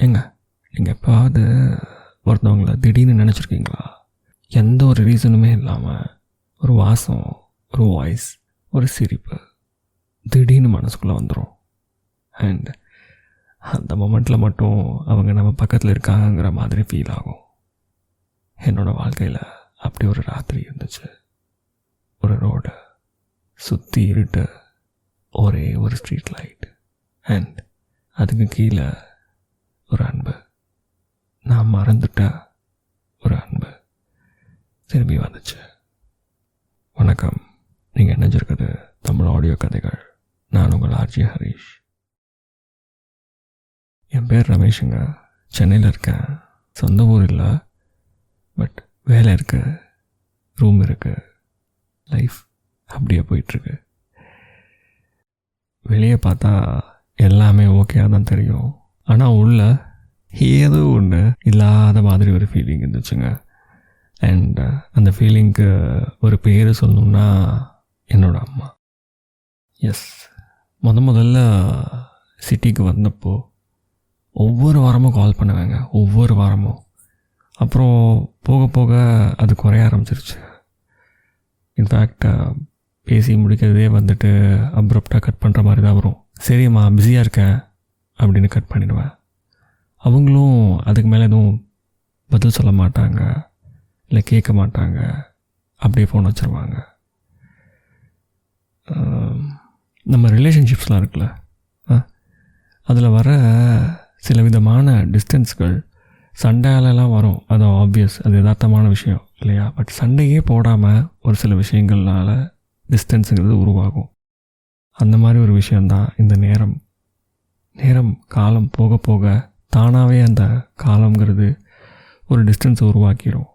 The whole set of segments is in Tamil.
ஏங்க நீங்கள் எப்பாவது ஒருத்தவங்கள திடீர்னு நினச்சிருக்கீங்களா? எந்த ஒரு ரீசனுமே இல்லாமல் ஒரு வாசம், ஒரு வாய்ஸ், ஒரு சிரிப்பு திடீர்னு மனசுக்குள்ளே வந்துடும். அண்ட் அந்த மொமெண்ட்டில் மட்டும் அவங்க நம்ம பக்கத்தில் இருக்காங்கிற மாதிரி ஃபீல் ஆகும். என்னோடய வாழ்க்கையில் அப்படி ஒரு ராத்திரி இருந்துச்சு. ஒரு ரோடு, சுற்றி இருட்டு, ஒரே ஒரு ஸ்ட்ரீட் லைட், அண்ட் அதுக்கு கீழே ஒரு அன்பு. நான் மறந்துட்ட ஒரு அன்பு திரும்பி வந்துச்சு. வணக்கம், நீங்கள் இணைஞ்சிருக்குது தமிழ் ஆடியோ கதைகள். நான் உங்கள் ஆர்ஜி ஹரீஷ். என் பேர் ரமேஷுங்க. சென்னையில் இருக்கேன். சொந்த ஊர் இல்லை, பட் வேலை இருக்குது, ரூம் இருக்குது, லைஃப் அப்படியே போயிட்டுருக்கு. வெளியே பார்த்தா எல்லாமே ஓகேயாக தான் தெரியும், ஆனால் உள்ள ஏதோ ஒன்று இல்லாத மாதிரி ஒரு ஃபீலிங் இருந்துச்சுங்க. அண்ட் அந்த ஃபீலிங்க்கு ஒரு பேர் சொல்லணுன்னா என்னோட அம்மா. எஸ், முதல்ல சிட்டிக்கு வந்தப்போ ஒவ்வொரு வாரமும் கால் பண்ணுவேங்க, ஒவ்வொரு வாரமும். அப்புறம் போக போக அது குறைய ஆரம்பிச்சிருச்சு. இன்ஃபேக்ட் பேசி முடிக்கிறதே வந்துட்டு அப்ரப்டாக கட் பண்ணுற மாதிரி தான் வரும். சரிம்மா பிஸியாக இருக்கேன் அப்படின்னு கட் பண்ணிடுவேன். அவங்களும் அதுக்கு மேலே எதுவும் பதில் சொல்ல மாட்டாங்க, இல்லை கேட்க மாட்டாங்க, அப்படியே ஃபோன் வச்சுருவாங்க. நம்ம ரிலேஷன்ஷிப்ஸ்லாம் இருக்குல்ல, அதில் வர சில விதமான டிஸ்டன்ஸ்கள் சண்டையாலலாம் வரும். அது ஆப்வியஸ், அது யதார்த்தமான விஷயம் இல்லையா? பட் சண்டையே போடாமல் ஒரு சில விஷயங்கள்னால டிஸ்டன்ஸுங்கிறது உருவாகும். அந்த மாதிரி ஒரு விஷயந்தான் இந்த நேரம் காலம் போக போக தானாகவே அந்த காலங்கிறது ஒரு டிஸ்டன்ஸை உருவாக்கிடும்.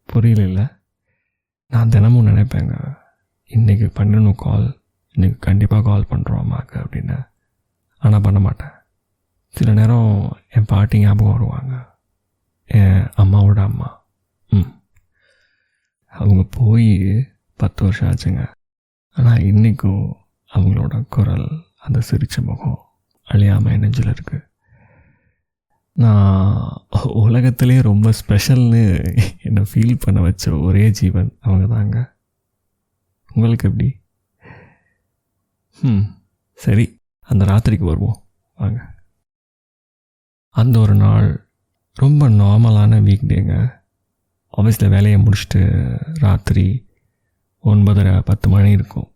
புரியல. நான் தினமும் நினைப்பேங்க, இன்றைக்கி பண்ணணும் கால், இன்றைக்கி கண்டிப்பாக கால் பண்ணுறோம் அம்மாவுக்கு அப்படின்னு. ஆனால் பண்ண மாட்டேன். சில நேரம் என் பாட்டி ஞாபகம் வருவாங்க, என் அம்மாவோட அம்மா. அவங்க போய் 10 வருஷம் ஆச்சுங்க. ஆனால் இன்றைக்கும் அவங்களோட குரல், அந்த சிரிச்ச முகம் அழியாமல் என் நெஞ்சில் இருக்குது. நான் உலகத்திலே ரொம்ப ஸ்பெஷல்னு என்னை ஃபீல் பண்ண வச்ச ஒரே ஜீவன் அவங்க தாங்க. உங்களுக்கு எப்படி? சரி, அந்த ராத்திரிக்கு வருவோம் வாங்க. அந்த ஒரு நாள் ரொம்ப நார்மலான வீக் டேங்க. ஆஃபீஸில் வேலையை முடிச்சுட்டு ராத்திரி 9:30-10 மணி இருக்கும்.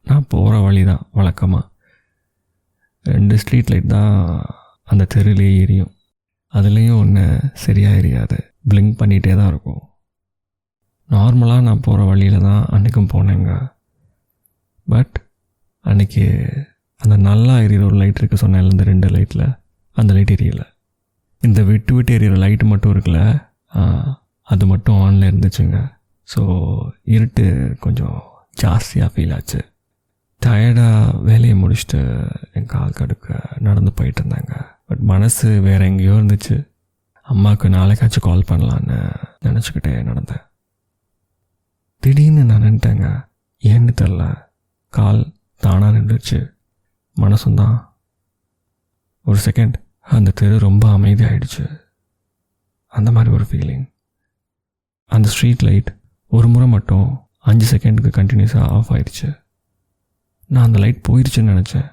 நான் போகிற வழி தான் வழக்கமாக 2 ஸ்ட்ரீட் லைட் தான் அந்த தெருவிலே எரியும். அதுலேயும் ஒன்று சரியாக எரியாது, பிளிங்க் பண்ணிகிட்டே தான் இருக்கும். நார்மலாக நான் போகிற வழியில் தான் அன்றைக்கும் போனேங்க. பட் அன்றைக்கி அந்த நல்லா எரியிற ஒரு லைட் இருக்குது சொன்னேன், இந்த 2 லைட்டில் அந்த லைட் எரியல. இந்த விட்டு எரியிற லைட்டு மட்டும் இருக்குல்ல, அது மட்டும் ஆனில் இருந்துச்சுங்க. ஸோ இருட்டு கொஞ்சம் ஜாஸ்தியாக ஃபீல் ஆச்சு. டயர்டாக வேலையை முடிச்சுட்டு என் கால் கடுக்க நடந்து போயிட்டு இருந்தாங்க. பட் மனசு வேறு எங்கேயோ இருந்துச்சு. அம்மாவுக்கு நாளைக்காச்சும் கால் பண்ணலான்னு நினச்சிக்கிட்டே நடந்தேன். திடீர்னு நான் நின்ட்டேங்க, ஏன்னு தெரில. கால் தானாக நின்றுச்சு, மனசும் தான். ஒரு செகண்ட் அந்த தெரு ரொம்ப அமைதியாகிடுச்சு. அந்த மாதிரி ஒரு ஃபீலிங். அந்த ஸ்ட்ரீட் லைட் ஒரு முறை மட்டும் 5 செகண்டுக்கு கண்டினியூஸாக ஆஃப் ஆகிடுச்சு. நான் அந்த லைட் போயிடுச்சுன்னு நினச்சேன்.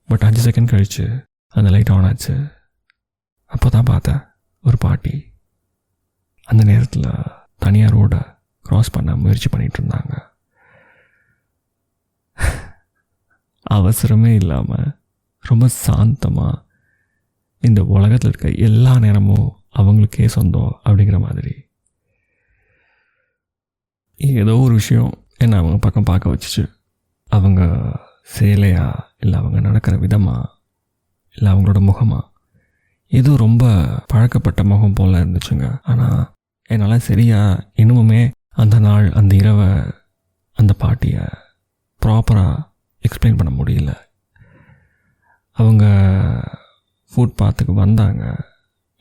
பட் 5 செகண்ட் கழிச்சு அந்த லைட் ஆன் ஆச்சு. அப்போ தான் பார்த்தேன், ஒரு பாட்டி அந்த நேரத்தில் தனியாக ரோடை க்ராஸ் பண்ண முயற்சி பண்ணிகிட்டு இருந்தாங்க. அவசரமே இல்லாமல் ரொம்ப சாந்தமாக, இந்த உலகத்தில் இருக்க எல்லா நேரமும் அவங்களுக்கே சொந்தம் அப்படிங்கிற மாதிரி. ஏதோ ஒரு விஷயம் என்னை அவங்க பக்கம் பார்க்க வச்சுச்சு. அவங்க சேலையா, இல்லை அவங்க நடக்கிற விதமாக, இல்லை அவங்களோட முகமாக, ஏதோ ரொம்ப பழக்கப்பட்ட முகம் போல் இருந்துச்சுங்க. ஆனால் என்னால் சரியாக இன்னுமுமே அந்த நாள், அந்த இரவை, அந்த பாட்டியை ப்ராப்பராக எக்ஸ்பிளைன் பண்ண முடியல. அவங்க ஃபுட்பாத்துக்கு வந்தாங்க,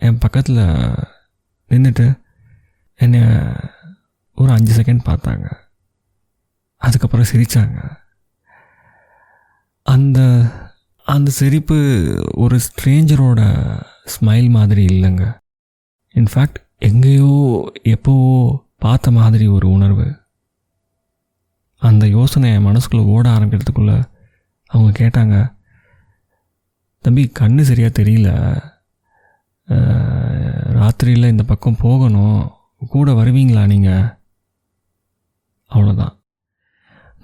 என் பக்கத்தில் நின்றுட்டு என்னை ஒரு 5 செகண்ட் பார்த்தாங்க. அதுக்கப்புறம் சிரித்தாங்க. அந்த சிரிப்பு ஒரு ஸ்ட்ரேஞ்சரோட ஸ்மைல் மாதிரி இல்லைங்க. இன்ஃபேக்ட் எங்கேயோ எப்போவோ பார்த்த மாதிரி ஒரு உணர்வு. அந்த யோசனை என் மனசுக்குள்ளே ஓட ஆரம்பிக்கிறதுக்குள்ளே அவங்க கேட்டாங்க, தம்பி கண்ணு சரியாக தெரியல, ராத்திரியில் இந்த பக்கம் போகணும், கூட வருவீங்களா நீங்கள்? அவ்வளோதான்.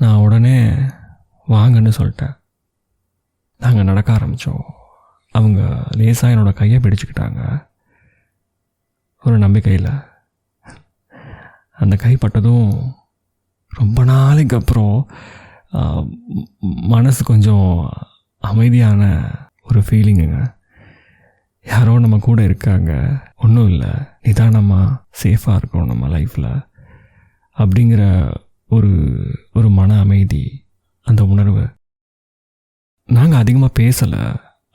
நான் உடனே வாங்கன்னு சொல்லிட்டேன். நாங்கள் நடக்க ஆரம்பித்தோம். அவங்க லேசாக என்னோடய கையை பிடிச்சிக்கிட்டாங்க. ஒரு நம்பிக்கையில் அந்த கைப்பட்டதும் ரொம்ப நாளைக்கு அப்புறம் மனசு கொஞ்சம் அமைதியான ஒரு ஃபீலிங்குங்க. யாரோ நம்ம கூட இருக்காங்க, ஒன்றும் இல்லை, நிதானமாக சேஃபாக இருக்கணும் நம்ம லைஃப்பில் அப்படிங்கிற ஒரு ஒரு மன அமைதி, அந்த உணர்வு. நாங்கள் அதிகமாக பேசலை,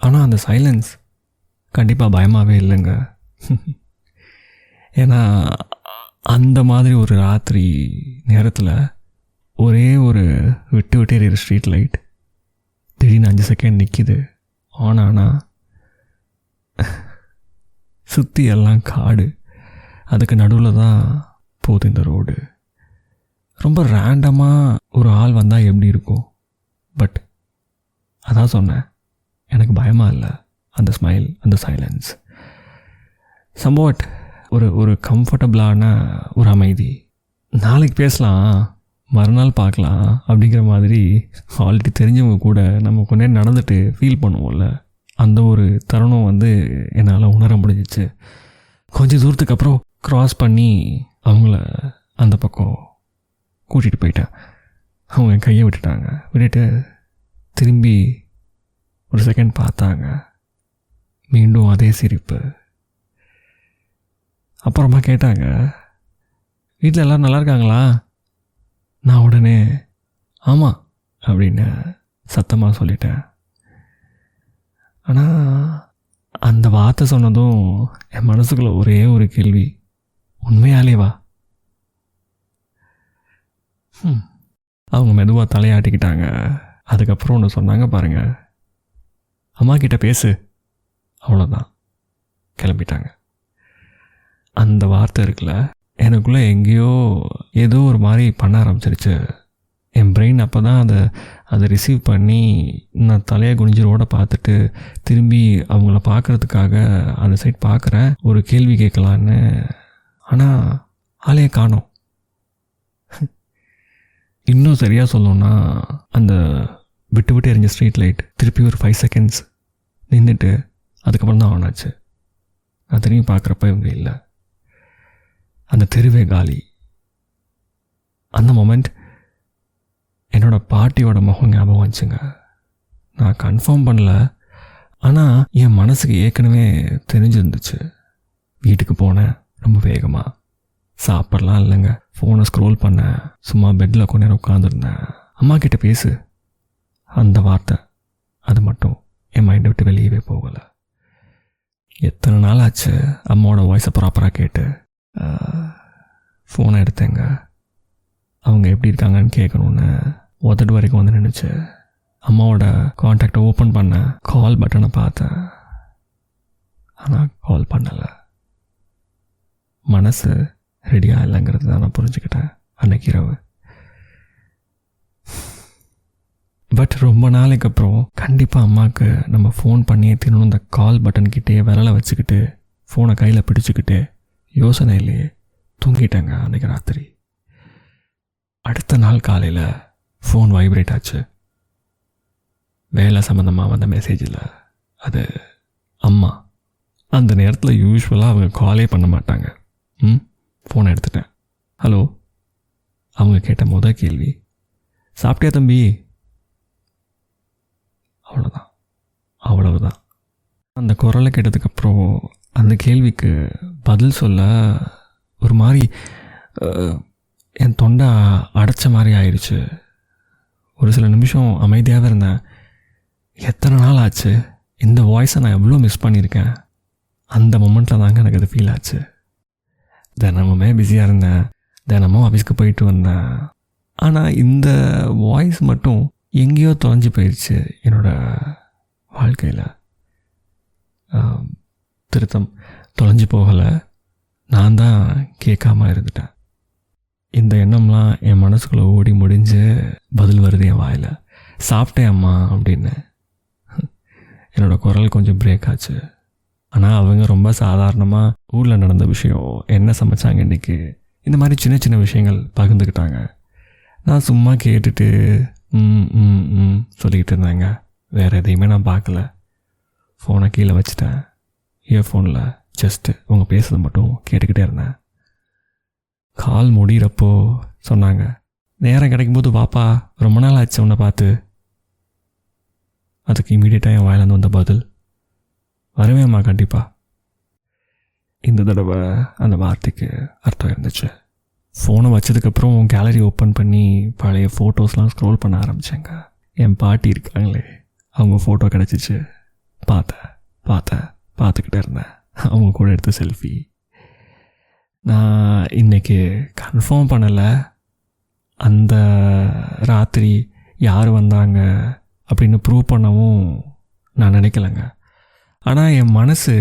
ஆனால் அந்த சைலன்ஸ் கண்டிப்பாக பயமாகவே இல்லைங்க. ஏன்னா அந்த மாதிரி ஒரு ராத்திரி நேரத்தில் ஒரே ஒரு விட்டு விட்டு எறிகிற ஸ்ட்ரீட் லைட் திடீர்னு 5 செகண்ட் நிற்கிது ஆன். ஆனால் சுற்றி எல்லாம் காடு, அதுக்கு நடுவில் தான் போகுது இந்த ரோடு. ரொம்ப ரேண்டமாக ஒரு ஆள் வந்தால் எப்படி இருக்கும்? பட் அதான் சொன்னேன், எனக்கு பயமாக இல்லை. அந்த ஸ்மைல், அந்த சைலன்ஸ், சம்வாட் ஒரு கம்ஃபர்டபுளான ஒரு அமைதி. நாளைக்கு பேசலாம், மறுநாள் பார்க்கலாம் அப்படிங்கிற மாதிரி ஆல்ரெடி தெரிஞ்சவங்க கூட நம்ம கொஞ்ச நேரம் நடந்துட்டு ஃபீல் பண்ணுவோம்ல, அந்த ஒரு தருணம் என்னால் உணர முடிஞ்சிச்சு. கொஞ்சம் தூரத்துக்கு அப்புறம் க்ராஸ் பண்ணி அவங்கள அந்த பக்கம் கூட்டிகிட்டு போயிட்டேன். அவங்க என் கையை விட்டுட்டு திரும்பி ஒரு செகண்ட் பார்த்தாங்க. மீண்டும் அதே சிரிப்பு. அப்புறமா கேட்டாங்க, வீட்டில் எல்லோரும் நல்லா இருக்காங்களா? நான் உடனே ஆமாம் அப்படின்னு சத்தமாக சொல்லிட்டேன். ஆனால் அந்த வார்த்தை சொன்னதும் என் மனசுக்குள்ளே ஒரே ஒரு கேள்வி, உண்மையாலேவா? அவங்க மெதுவாக தலையாட்டிக்கிட்டாங்க. அதுக்கப்புறம் ஒன்று சொன்னாங்க, பாருங்க, அம்மா கிட்ட பேசு, அவ்வளோதான். கிளம்பிட்டாங்க. அந்த வார்த்தை இருக்குல்ல, எனக்குள்ளே எங்கேயோ ஏதோ ஒரு மாதிரி பண்ண ஆரம்பிச்சிருச்சு. என் பிரெயின் அப்போ தான் அதை ரிசீவ் பண்ணி நான் தலையை குனிஞ்சரோட பார்த்துட்டு திரும்பி அவங்கள பார்க்குறதுக்காக அந்த சைட் பார்க்குறேன், ஒரு கேள்வி கேட்கலான்னு. ஆனால் ஆளையே காணோம். இன்னும் சரியாக சொல்லணுன்னா, அந்த விட்டு விட்டு எரிஞ்ச ஸ்ட்ரீட் லைட் திருப்பி ஒரு 5 செகண்ட்ஸ் நின்றுட்டு அதுக்கப்புறம் தான் ஆன் ஆச்சு. நான் திரும்பி பார்க்குறப்ப இவங்க இல்லை. அந்த தெருவே காலி. அந்த மொமெண்ட் என்னோடய பாட்டியோட முகம் ஞாபகம் வந்துச்சுங்க. நான் கன்ஃபார்ம் பண்ணல, ஆனால் என் மனசுக்கு ஏற்கனவே தெரிஞ்சிருந்துச்சு. வீட்டுக்கு போனேன் ரொம்ப வேகமாக. சாப்பிட்லாம் இல்லைங்க, ஃபோனை ஸ்க்ரோல் பண்ணேன், சும்மா பெட்டில் கொஞ்ச நேரம் உட்காந்துருந்தேன். அம்மா கிட்ட பேசு, அந்த வார்த்தை அது மட்டும் என் மைண்டை விட்டு வெளியவே போகலை. எத்தனை நாள் ஆச்சு அம்மாவோட வாய்ஸை ப்ராப்பராக கேட்டு. ஃபோனை எடுத்தேங்க. அவங்க எப்படி இருக்காங்கன்னு கேட்கணுன்னு உதடு வரைக்கும் நின்றுச்சு. அம்மாவோட காண்டாக்டை ஓப்பன் பண்ணேன், கால் பட்டனை பார்த்தேன், ஆனால் கால் பண்ணலை. மனசு ரெடியாக இல்லைங்கிறது தான் நான் புரிஞ்சுக்கிட்டேன் அன்னைக்கு இரவு. பட் ரொம்ப நாளைக்கு அப்புறம் கண்டிப்பாக அம்மாவுக்கு நம்ம ஃபோன் பண்ணியே தின்னு இந்த கால் பட்டன்கிட்டே விரலை வச்சுக்கிட்டு ஃபோனை கையில் பிடிச்சிக்கிட்டு யோசனையிலேயே தூங்கிட்டேங்க அன்றைக்கி ராத்திரி. அடுத்த நாள் காலையில் ஃபோன் வைப்ரேட் ஆச்சு. வேலை சம்மந்தமாக வந்த மெசேஜில் அது அம்மா. அந்த நேரத்தில் யூஸ்வலாக அவங்க காலே பண்ண மாட்டாங்க. ஃபோனை எடுத்துட்டேன். ஹலோ. அவங்க கேட்ட முதல் கேள்வி, சாப்பிட்டியா தம்பி? அவ்வளவுதான். அந்த குரலை கேட்டதுக்கப்புறம் அந்த கேள்விக்கு பதில் சொல்ல ஒரு மாதிரி என் தொண்டை அடைச்ச மாதிரி ஆயிடுச்சு. ஒரு சில நிமிஷம் அமைதியாகவே இருந்தேன். எத்தனை நாள் ஆச்சு, இந்த வாய்ஸை நான் எவ்வளோ மிஸ் பண்ணியிருக்கேன். அந்த மொமெண்ட்டில் தாங்க எனக்கு அது ஃபீல் ஆச்சு. தினமுமே பிஸியாக இருந்தேன், தினமும் ஆஃபீஸ்க்கு போயிட்டு வந்தேன். ஆனால் இந்த வாய்ஸ் மட்டும் எங்கேயோ தொலைஞ்சு போயிடுச்சு என்னோடய வாழ்க்கையில். திருத்தம் தொலைஞ்சு போகலை, நான் தான் கேட்காம இருந்துட்டேன். இந்த எண்ணம்லாம் என் மனசுக்குள்ளே ஓடி முடிஞ்சு பதில் வருது என் வாயில். சாப்பிட்டேன் அம்மா அப்படின்னு. என்னோடய குரல் கொஞ்சம் பிரேக் ஆச்சு. ஆனால் அவங்க ரொம்ப சாதாரணமாக ஊரில் நடந்த விஷயம், என்ன சமைச்சாங்க இன்றைக்கி, இந்த மாதிரி சின்ன சின்ன விஷயங்கள் பகிர்ந்துக்கிட்டாங்க. நான் சும்மா கேட்டுட்டு சொல்லிக்கிட்டு இருந்தேங்க. வேறு எதையுமே நான் பார்க்கல. ஃபோனை கீழே வச்சுட்டேன். இயர்ஃபோனில் ஜஸ்ட்டு அவங்க பேசுறது மட்டும் கேட்டுக்கிட்டே இருந்தேன். கால் முடிகிறப்போ சொன்னாங்க, நேரம் கிடைக்கும்போது வாப்பா, ரொம்ப நாள் ஆச்சு உன்னை பார்த்து. அதுக்கு இமீடியட்டாக என் வாயிலேருந்து வந்த பதில், வருவேம்மா கண்டிப்பாக. இந்த தடவை அந்த வார்த்தைக்கு அர்த்தம் இருந்துச்சு. ஃபோனை வச்சதுக்கப்புறம் கேலரி ஓப்பன் பண்ணி பழைய ஃபோட்டோஸ்லாம் ஸ்க்ரோல் பண்ண ஆரம்பித்தேங்க. என் பாட்டி இருக்காங்களே, அவங்க ஃபோட்டோ கிடச்சிச்சு. பார்த்துக்கிட்டே இருந்தேன். அவங்க கூட எடுத்த செல்ஃபி. நான் இன்றைக்கி கன்ஃபார்ம் பண்ணலை அந்த ராத்திரி யார் வந்தாங்க அப்படின்னு ப்ரூவ் பண்ணவும் நான் நினைக்கலைங்க. ஆனால் என் மனசு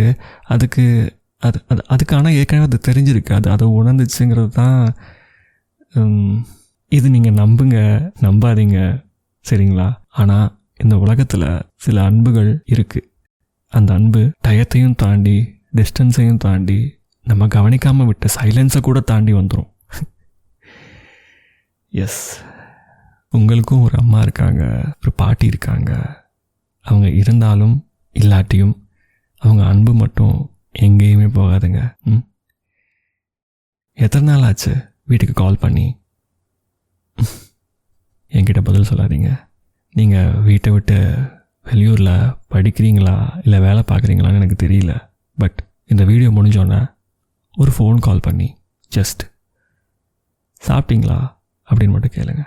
அதுக்கான ஏற்கனவே அது தெரிஞ்சிருக்கு, அதை உணர்ந்துச்சுங்கிறது தான். இது நீங்கள் நம்புங்க நம்பாதீங்க சரிங்களா. ஆனால் இந்த உலகத்தில் சில அன்புகள் இருக்குது. அந்த அன்பு டயத்தையும் தாண்டி, டிஸ்டன்ஸையும் தாண்டி, நம்ம கவனிக்காமல் விட்ட சைலன்ஸை கூட தாண்டி வந்துடும். எஸ், உங்களுக்கும் ஒரு அம்மா இருக்காங்க, ஒரு பாட்டி இருக்காங்க. அவங்க இருந்தாலும் இல்லாட்டியும் அவங்க அன்பு மட்டும் எங்கேயுமே போகாதுங்க. எத்தனை நாள் ஆச்சு வீட்டுக்கு கால் பண்ணி? என்கிட்ட பதில் சொல்லாதீங்க. நீங்கள் வீட்டை விட்டு வெளியூரில் படிக்கிறீங்களா இல்லை வேலை பார்க்குறீங்களான்னு எனக்கு தெரியல. பட் இந்த வீடியோ முடிஞ்சோன்னே ஒரு ஃபோன் கால் பண்ணி ஜஸ்ட் சாப்பிட்டீங்களா அப்படின்னு மட்டும் கேளுங்க.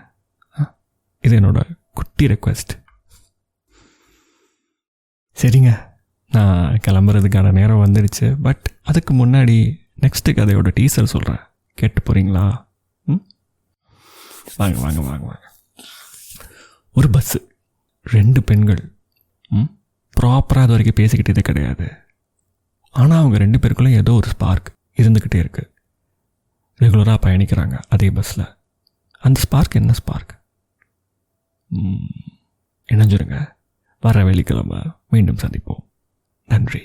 இது என்னோட குட்டி ரெக்வெஸ்ட். சரிங்க, நான் கிளம்புறதுக்கான நேரம் வந்துடுச்சு. பட் அதுக்கு முன்னாடி நெக்ஸ்ட்டு கதையோட டீசர் சொல்கிறேன், கேட்டு போகிறீங்களா? வாங்க. ஒரு பஸ்ஸு, 2 பெண்கள். ப்ராப்பராக அது வரைக்கும் பேசிக்கிட்டதே கிடையாது. ஆனால் அவங்க 2 பேருக்குள்ளே ஏதோ ஒரு ஸ்பார்க் இருந்துக்கிட்டே இருக்குது. ரெகுலராக பயணிக்கிறாங்க அதே பஸ்ஸில். அந்த ஸ்பார்க் என்ன ஸ்பார்க்? இணைஞ்சிருங்க. வர வெள்ளிக்கிழமை மீண்டும் சந்திப்போம். நன்றி.